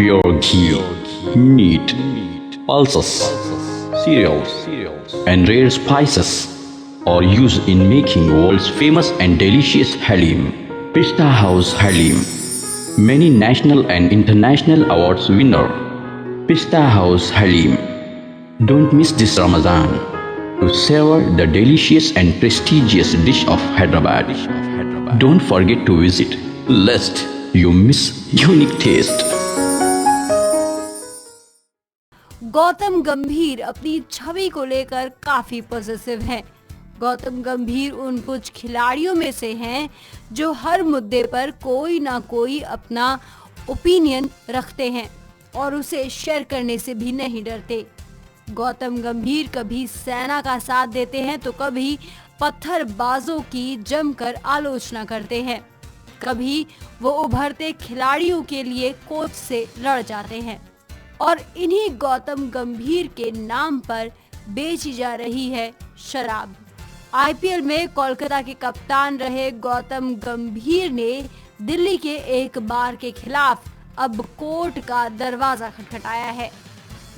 pure ghee, meat, pulses, cereals, and rare spices are used in making world's famous and delicious halim. Pista House Halim, many national and international awards winner. Pista House Halim. Don't miss this Ramadan to savor the delicious and prestigious dish of Hyderabad. Don't forget to visit, lest you miss unique taste. Gautam गंभीर अपनी छवि को लेकर काफी positive हैं। गौतम गंभीर उन कुछ खिलाड़ियों में से हैं जो हर मुद्दे पर कोई ना कोई अपना ओपिनियन रखते हैं और उसे शेयर करने से भी नहीं डरते। गौतम गंभीर कभी सेना का साथ देते हैं तो कभी पत्थरबाजों की जमकर आलोचना करते हैं। कभी वो उभरते खिलाड़ियों के लिए कोच से लड़ जाते हैं और इन्हीं गौतम गंभीर के नाम पर बेची जा रही है शराब। आईपीएल में कोलकाता के कप्तान रहे गौतम गंभीर ने दिल्ली के एक बार के खिलाफ अब कोर्ट का दरवाजा खटखटाया है।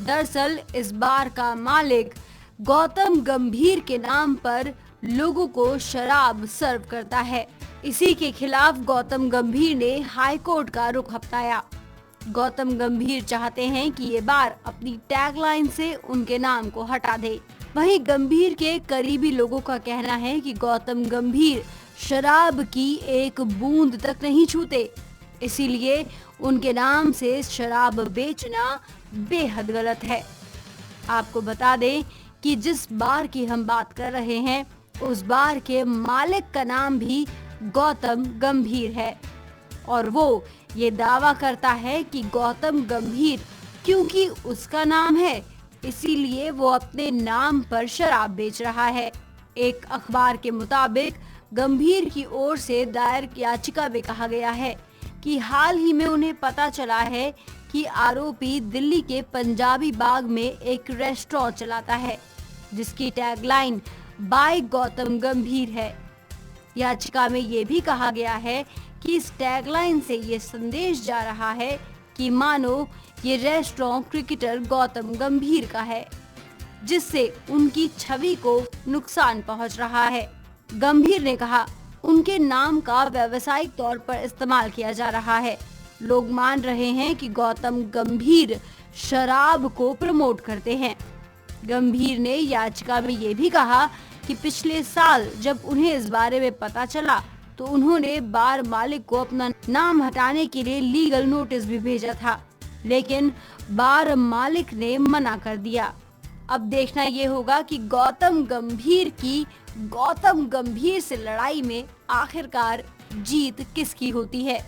दरअसल इस बार का मालिक गौतम गंभीर के नाम पर लोगों को शराब सर्व करता है। इसी के खिलाफ गौतम गंभीर ने हाई कोर्ट का रुख अपनाया। गौतम गंभीर चाहते हैं कि ये बार अपनी टैगलाइन से उनके नाम को हटा दे। वहीं गंभीर के करीबी लोगों का कहना है कि गौतम गंभीर शराब की एक बूंद तक नहीं छूते, इसीलिए उनके नाम से शराब बेचना बेहद गलत है। आपको बता दें कि जिस बार की हम बात कर रहे हैं उस बार के मालिक का नाम भी गौतम गंभीर है और वो ये दावा करता है कि गौतम गंभीर क्योंकि उसका नाम है इसीलिए वो अपने नाम पर शराब बेच रहा है। एक अखबार के मुताबिक गंभीर की ओर से दायर याचिका में कहा गया है कि हाल ही में उन्हें पता चला है कि आरोपी दिल्ली के पंजाबी बाग में एक रेस्टोरेंट चलाता है जिसकी टैगलाइन बाय गौतम गंभीर है। याचिका में ये भी कहा गया है कि इस टैगलाइन से ये संदेश जा रहा है कि मानो ये रेस्टोरेंट क्रिकेटर गौतम गंभीर का है, जिससे उनकी छवि को नुकसान पहुंच रहा है। गंभीर ने कहा उनके नाम का व्यावसायिक तौर पर इस्तेमाल किया जा रहा है। लोग मान रहे हैं कि गौतम गंभीर शराब को प्रमोट करते हैं। गंभीर ने याचिका में ये भी कहा कि पिछले साल जब उन्हें इस बारे में पता चला तो उन्होंने बार मालिक को अपना नाम हटाने के लिए लीगल नोटिस भी भेजा था, लेकिन बार मालिक ने मना कर दिया। अब देखना ये होगा कि गौतम गंभीर से लड़ाई में आखिरकार जीत किसकी होती है।